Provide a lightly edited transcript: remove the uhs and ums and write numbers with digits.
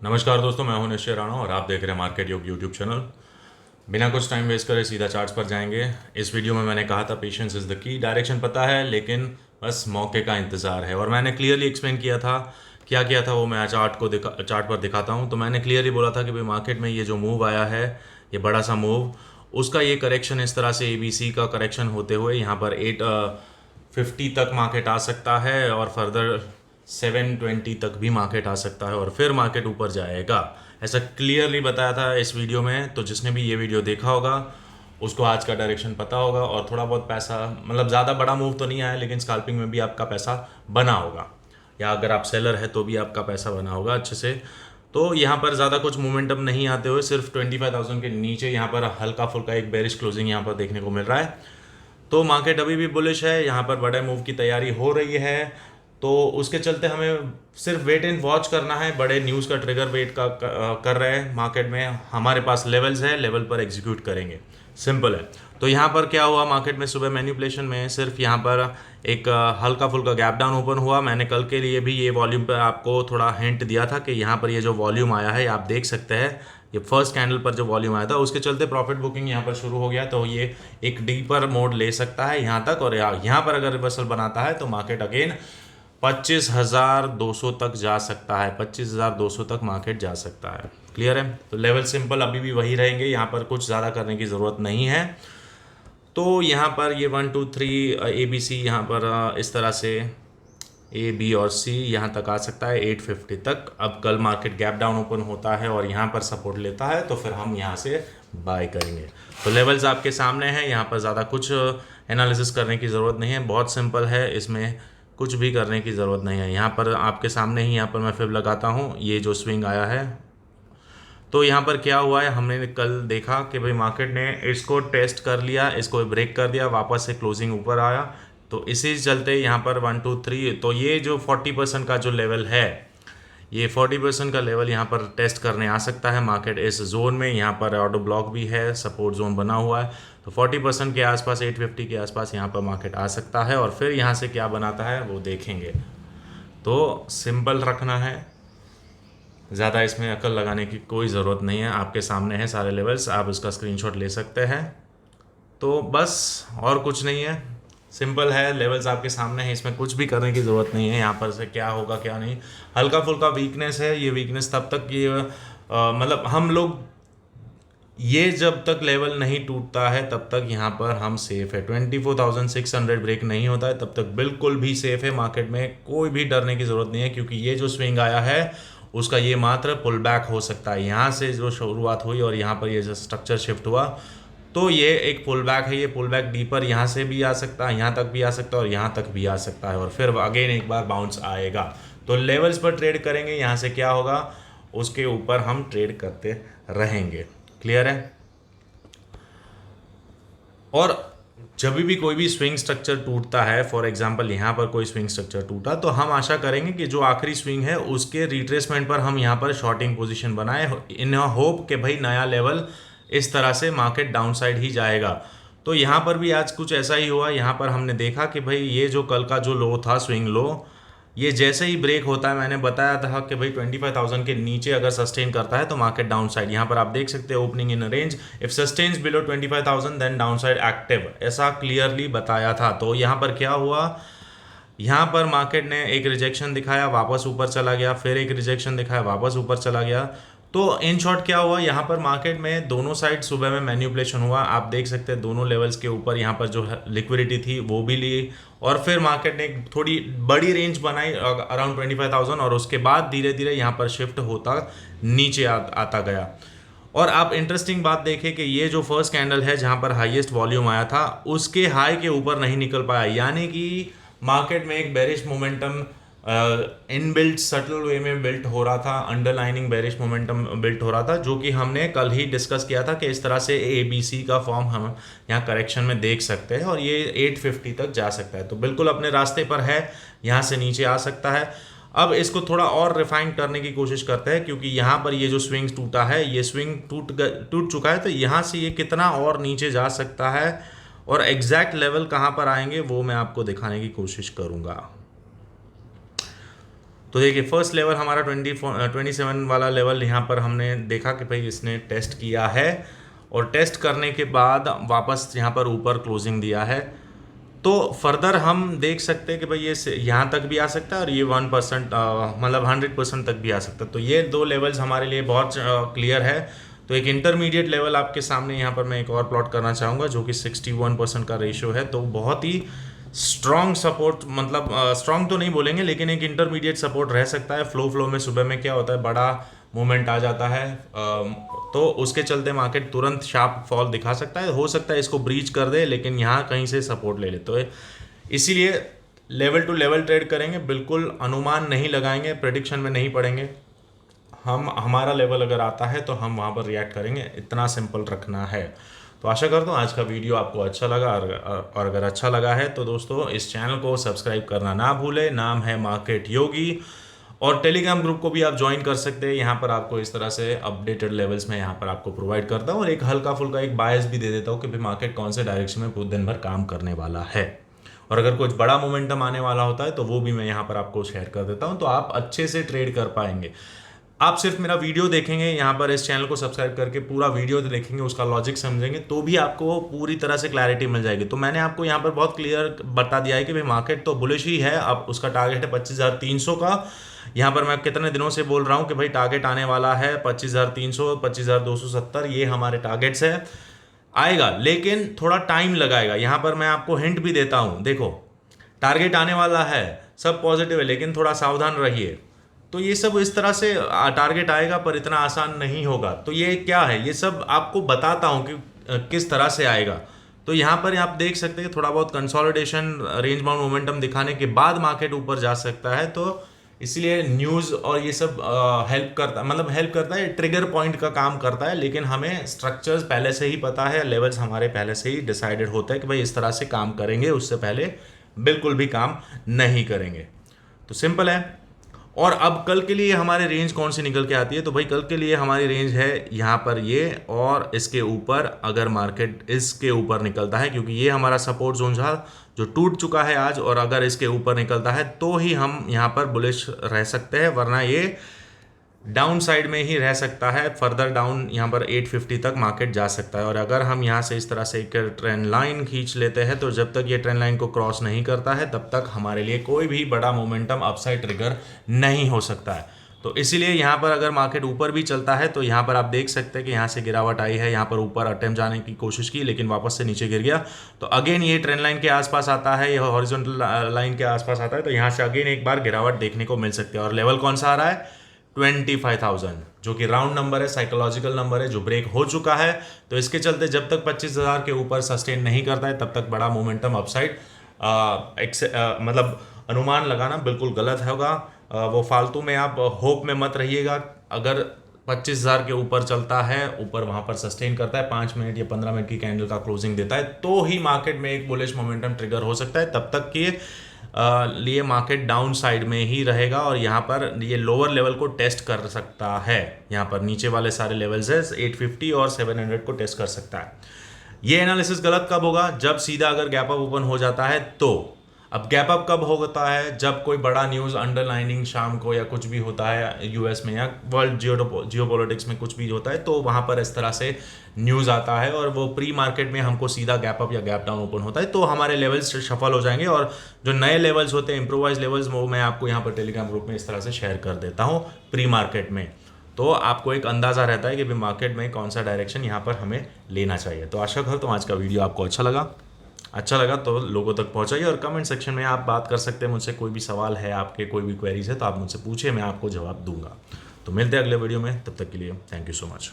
नमस्कार दोस्तों, मैं हूं निश्चय राणा और आप देख रहे हैं मार्केट योग यूट्यूब चैनल। बिना कुछ टाइम वेस्ट करे सीधा चार्ट्स पर जाएंगे। इस वीडियो में मैंने कहा था patience is the key. Direction पता है लेकिन बस मौके का इंतज़ार है, और मैंने क्लियरली एक्सप्लेन किया था क्या किया था। वो मैं चार्ट पर दिखाता हूँ। तो मैंने क्लियरली बोला था कि भाई मार्केट में ये जो मूव आया है, ये बड़ा सा मूव, उसका ये करेक्शन इस तरह से ABC का करेक्शन होते हुए यहाँ पर 850 तक मार्केट आ सकता है, और फर्दर 720 तक भी मार्केट आ सकता है, और फिर मार्केट ऊपर जाएगा। ऐसा क्लियरली बताया था इस वीडियो में। तो जिसने भी ये वीडियो देखा होगा उसको आज का डायरेक्शन पता होगा, और थोड़ा बहुत पैसा, मतलब ज़्यादा बड़ा मूव तो नहीं आया लेकिन स्कैल्पिंग में भी आपका पैसा बना होगा, या अगर आप सेलर है तो भी आपका पैसा बना होगा अच्छे से। तो यहाँ पर ज़्यादा कुछ मोमेंटम नहीं आते हुए सिर्फ 25,000 के नीचे यहाँ पर हल्का फुल्का एक बेरिश क्लोजिंग यहाँ पर देखने को मिल रहा है। तो मार्केट अभी भी बुलिश है, यहाँ पर बड़े मूव की तैयारी हो रही है। तो उसके चलते हमें सिर्फ वेट एंड वॉच करना है। बड़े न्यूज़ का ट्रिगर वेट कर रहे हैं मार्केट में। हमारे पास लेवल्स है, लेवल पर एग्जीक्यूट करेंगे, सिंपल है। तो यहाँ पर क्या हुआ मार्केट में सुबह मैनिपुलेशन में, सिर्फ यहाँ पर एक हल्का फुल्का गैप डाउन ओपन हुआ। मैंने कल के लिए भी ये वॉल्यूम पर आपको थोड़ा हिंट दिया था कि यहाँ पर ये जो वॉल्यूम आया है, आप देख सकते हैं ये फर्स्ट कैंडल पर जो वॉल्यूम आया था उसके चलते प्रॉफिट बुकिंग यहाँ पर शुरू हो गया। तो ये एक डीपर मोड ले सकता है यहाँ तक, और यहाँ पर अगर रिवर्सल बनाता है तो मार्केट अगेन 25,200 तक जा सकता है। 25,200 तक मार्केट जा सकता है। क्लियर है? तो लेवल सिंपल अभी भी वही रहेंगे, यहाँ पर कुछ ज़्यादा करने की ज़रूरत नहीं है। तो यहाँ पर ये 1 2 3 ABC यहाँ पर इस तरह से A B और C यहाँ तक आ सकता है 850 तक। अब कल मार्केट गैप डाउन ओपन होता है और यहाँ पर सपोर्ट लेता है तो फिर हम यहाँ से बाय करेंगे। तो लेवल्स आपके सामने हैं, यहाँ पर ज़्यादा कुछ एनालिसिस करने की ज़रूरत नहीं है, बहुत सिंपल है, इसमें कुछ भी करने की ज़रूरत नहीं है। यहाँ पर आपके सामने ही यहाँ पर मैं फिब लगाता हूँ, ये जो स्विंग आया है। तो यहाँ पर क्या हुआ है, हमने कल देखा कि भाई मार्केट ने इसको टेस्ट कर लिया, इसको ब्रेक कर दिया, वापस से क्लोजिंग ऊपर आया। तो इसी चलते यहाँ पर 1 2 3, तो ये जो 40% का जो लेवल है, ये 40% का लेवल यहाँ पर टेस्ट करने आ सकता है मार्केट इस जोन में। यहाँ पर ऑर्डर ब्लॉक भी है, सपोर्ट जोन बना हुआ है। तो 40% के आसपास, 850 के आसपास यहाँ पर मार्केट आ सकता है, और फिर यहाँ से क्या बनाता है वो देखेंगे। तो सिंपल रखना है, ज़्यादा इसमें अकल लगाने की कोई ज़रूरत नहीं है। आपके सामने है सारे लेवल्स, आप उसका स्क्रीनशॉट ले सकते हैं। तो बस और कुछ नहीं है, सिंपल है, लेवल्स आपके सामने हैं, इसमें कुछ भी करने की ज़रूरत नहीं है। यहाँ पर से क्या होगा क्या नहीं, हल्का फुल्का वीकनेस है। ये वीकनेस तब तक ये मतलब हम लोग, ये जब तक लेवल नहीं टूटता है तब तक यहाँ पर हम सेफ है। 24,600 ब्रेक नहीं होता है तब तक बिल्कुल भी सेफ है। मार्केट में कोई भी डरने की ज़रूरत नहीं है, क्योंकि ये जो स्विंग आया है उसका ये मात्र पुल बैक हो सकता है। यहाँ से जो शुरुआत हुई और यहाँ पर ये जो स्ट्रक्चर शिफ्ट हुआ, तो ये एक पुल बैक है। ये पुल बैक डीपर यहाँ से भी आ सकता है, यहाँ तक भी आ सकता है, और यहाँ तक भी आ सकता है, और फिर अगेन एक बार बाउंस आएगा। तो लेवल्स पर ट्रेड करेंगे, यहाँ से क्या होगा उसके ऊपर हम ट्रेड करते रहेंगे। क्लियर है? और जब भी कोई भी स्विंग स्ट्रक्चर टूटता है, फॉर एग्जांपल यहाँ पर कोई स्विंग स्ट्रक्चर टूटा, तो हम आशा करेंगे कि जो आखिरी स्विंग है उसके रिट्रेसमेंट पर हम यहाँ पर शॉर्टिंग पोजीशन बनाए, इन होप कि भाई नया लेवल इस तरह से मार्केट डाउन साइड ही जाएगा। तो यहाँ पर भी आज कुछ ऐसा ही हुआ। यहाँ पर हमने देखा कि भाई ये जो कल का जो लो था, स्विंग लो, ये जैसे ही ब्रेक होता है, मैंने बताया था कि भाई 25,000 के नीचे अगर सस्टेन करता है तो मार्केट डाउन साइड, यहाँ पर आप देख सकते हैं opening in range, if sustains below 25,000 then downside active, ऐसा क्लियरली बताया था। तो यहाँ पर क्या हुआ, यहाँ पर मार्केट ने एक रिजेक्शन दिखाया, वापस ऊपर चला गया, फिर एक रिजेक्शन दिखाया, वापस ऊपर चला गया। तो इन शॉर्ट क्या हुआ, यहाँ पर मार्केट में दोनों साइड सुबह में मैन्युपुलेशन हुआ। आप देख सकते हैं दोनों लेवल्स के ऊपर यहाँ पर जो लिक्विडिटी थी वो भी ली, और फिर मार्केट ने एक थोड़ी बड़ी रेंज बनाई अराउंड 25,000, और उसके बाद धीरे धीरे यहाँ पर शिफ्ट होता नीचे आता गया। और आप इंटरेस्टिंग बात देखें कि ये जो फर्स्ट कैंडल है जहाँ पर हाईएस्ट वॉल्यूम आया था, उसके हाई के ऊपर नहीं निकल पाया, यानी कि मार्केट में एक bearish momentum inbuilt subtle way में बिल्ट हो रहा था, अंडरलाइनिंग बेरिश मोमेंटम बिल्ट हो रहा था, जो कि हमने कल ही डिस्कस किया था कि इस तरह से ABC का फॉर्म हम यहाँ करेक्शन में देख सकते हैं, और ये 850 तक जा सकता है। तो बिल्कुल अपने रास्ते पर है, यहाँ से नीचे आ सकता है। अब इसको थोड़ा और रिफाइन करने की कोशिश करते हैं, क्योंकि यहाँ पर ये जो स्विंग टूटा है, ये स्विंग टूट चुका है, तो यहाँ से ये कितना और नीचे जा सकता है और एग्जैक्ट लेवल कहाँ पर आएंगे वो मैं आपको दिखाने की कोशिश करूँगा। तो देखिए फर्स्ट लेवल हमारा 27 वाला लेवल यहाँ पर हमने देखा कि भाई इसने टेस्ट किया है और टेस्ट करने के बाद वापस यहाँ पर ऊपर क्लोजिंग दिया है। तो फर्दर हम देख सकते हैं कि भाई ये यहाँ तक भी आ सकता है और ये 1% मतलब 100% तक भी आ सकता है। तो ये दो लेवल्स हमारे लिए बहुत क्लियर है। तो एक इंटरमीडिएट लेवल आपके सामने यहाँ पर मैं एक और प्लॉट करना चाहूँगा जो कि 61% का रेशियो है। तो बहुत ही स्ट्रॉन्ग सपोर्ट, मतलब स्ट्रॉन्ग तो नहीं बोलेंगे लेकिन एक इंटरमीडिएट सपोर्ट रह सकता है। फ्लो में सुबह में क्या होता है, बड़ा मूवमेंट आ जाता है तो उसके चलते मार्केट तुरंत शार्प फॉल दिखा सकता है। हो सकता है इसको ब्रीच कर दे लेकिन यहाँ कहीं से सपोर्ट ले ले। तो इसीलिए लेवल टू लेवल ट्रेड करेंगे, बिल्कुल अनुमान नहीं लगाएंगे, प्रेडिक्शन में नहीं पड़ेंगे। हमारा लेवल अगर आता है तो हम वहाँ पर रिएक्ट करेंगे, इतना सिंपल रखना है। तो आशा करता हूँ आज का वीडियो आपको अच्छा लगा और अगर अच्छा लगा है तो दोस्तों इस चैनल को सब्सक्राइब करना ना भूलें। नाम है मार्केट योगी और टेलीग्राम ग्रुप को भी आप ज्वाइन कर सकते हैं। यहाँ पर आपको इस तरह से अपडेटेड लेवल्स में यहाँ पर आपको प्रोवाइड करता हूँ और एक हल्का फुल्का एक बायस भी दे देता हूँ कि भाई मार्केट कौन से डायरेक्शन में पूरे दिन भर काम करने वाला है। और अगर कुछ बड़ा मोमेंटम आने वाला होता है तो वो भी मैं यहाँ पर आपको शेयर कर देता हूँ, तो आप अच्छे से ट्रेड कर पाएंगे। आप सिर्फ मेरा वीडियो देखेंगे, यहाँ पर इस चैनल को सब्सक्राइब करके पूरा वीडियो देखेंगे, उसका लॉजिक समझेंगे तो भी आपको पूरी तरह से क्लैरिटी मिल जाएगी। तो मैंने आपको यहाँ पर बहुत क्लियर बता दिया है कि भाई मार्केट तो बुलिश ही है। अब उसका टारगेट है 25,300 का। यहाँ पर मैं कितने दिनों से बोल रहा हूँ कि भाई टारगेट आने वाला है 25,300, 25,270, ये हमारे टारगेट्स है, आएगा लेकिन थोड़ा टाइम लगाएगा। यहाँ पर मैं आपको हिंट भी देता हूँ, देखो टारगेट आने वाला है, सब पॉजिटिव है लेकिन थोड़ा सावधान रहिए। तो ये सब इस तरह से टारगेट आएगा पर इतना आसान नहीं होगा। तो ये क्या है, ये सब आपको बताता हूँ कि किस तरह से आएगा। तो यहाँ पर आप देख सकते हैं कि थोड़ा बहुत कंसोलिडेशन, रेंज बाउंड मोमेंटम दिखाने के बाद मार्केट ऊपर जा सकता है। तो इसलिए न्यूज़ और ये सब हेल्प करता है, ट्रिगर पॉइंट का काम करता है। लेकिन हमें स्ट्रक्चर्स पहले से ही पता है, लेवल्स हमारे पहले से ही डिसाइडेड होता है कि भाई इस तरह से काम करेंगे, उससे पहले बिल्कुल भी काम नहीं करेंगे। तो सिंपल है। और अब कल के लिए हमारे रेंज कौन सी निकल के आती है, तो भाई कल के लिए हमारी रेंज है यहाँ पर ये और इसके ऊपर। अगर मार्केट इसके ऊपर निकलता है, क्योंकि ये हमारा सपोर्ट जोन था जो टूट चुका है आज, और अगर इसके ऊपर निकलता है तो ही हम यहाँ पर बुलिश रह सकते हैं, वरना ये डाउन साइड में ही रह सकता है। फर्दर डाउन यहाँ पर 850 तक मार्केट जा सकता है। और अगर हम यहाँ से इस तरह से एक ट्रेंड लाइन खींच लेते हैं तो जब तक ये ट्रेंड लाइन को क्रॉस नहीं करता है तब तक हमारे लिए कोई भी बड़ा मोमेंटम अपसाइड ट्रिगर नहीं हो सकता है। तो इसीलिए यहाँ पर अगर मार्केट ऊपर भी चलता है तो यहाँ पर आप देख सकते हैं कि यहाँ से गिरावट आई है, यहाँ पर ऊपर अटेम्प्ट जाने की कोशिश की लेकिन वापस से नीचे गिर गया। तो अगेन ये ट्रेंड लाइन के आसपास आता है, यह हॉरिजॉन्टल लाइन के आसपास आता है, तो यहाँ से अगेन एक बार गिरावट देखने को मिल सकती है। और लेवल कौन सा आ रहा है, 25,000, जो कि राउंड नंबर है, साइकोलॉजिकल नंबर है, जो ब्रेक हो चुका है। तो इसके चलते जब तक 25,000 के ऊपर सस्टेन नहीं करता है तब तक बड़ा मोमेंटम अपसाइड मतलब अनुमान लगाना बिल्कुल गलत होगा। वो फालतू में आप होप में मत रहिएगा। अगर 25,000 के ऊपर चलता है, ऊपर वहाँ पर सस्टेन करता है, 5 मिनट या 15 मिनट की कैंडल का क्लोजिंग देता है, तो ही मार्केट में एक बुलिश मोमेंटम ट्रिगर हो सकता है। तब तक के लिए मार्केट डाउन साइड में ही रहेगा और यहाँ पर ये लोअर लेवल को टेस्ट कर सकता है। यहाँ पर नीचे वाले सारे लेवल्स है 850 और 700 को टेस्ट कर सकता है। ये एनालिसिस गलत कब होगा, जब सीधा अगर गैप अप ओपन हो जाता है तो। अब गैप अप कब होता है, जब कोई बड़ा न्यूज़ अंडरलाइनिंग शाम को या कुछ भी होता है यूएस में या वर्ल्ड जियोपॉलिटिक्स में कुछ भी होता है, तो वहाँ पर इस तरह से न्यूज़ आता है और वो प्री मार्केट में हमको सीधा गैप अप या गैप डाउन ओपन होता है, तो हमारे लेवल्स शफल हो जाएंगे। और जो नए लेवल्स होते हैं, इम्प्रोवाइज लेवल्स, वो मैं आपको यहाँ पर टेलीग्राम ग्रुप में इस तरह से शेयर कर देता हूँ प्री मार्केट में। तो आपको एक अंदाज़ा रहता है कि भाई मार्केट में कौन सा डायरेक्शन यहाँ पर हमें लेना चाहिए। तो आशा करता हूँ आज का वीडियो आपको अच्छा लगा तो लोगों तक पहुंचाइए और कमेंट सेक्शन में आप बात कर सकते हैं मुझसे। कोई भी सवाल है आपके, कोई भी क्वेरीज है तो आप मुझसे पूछिए, मैं आपको जवाब दूंगा। तो मिलते हैं अगले वीडियो में, तब तक के लिए थैंक यू सो मच।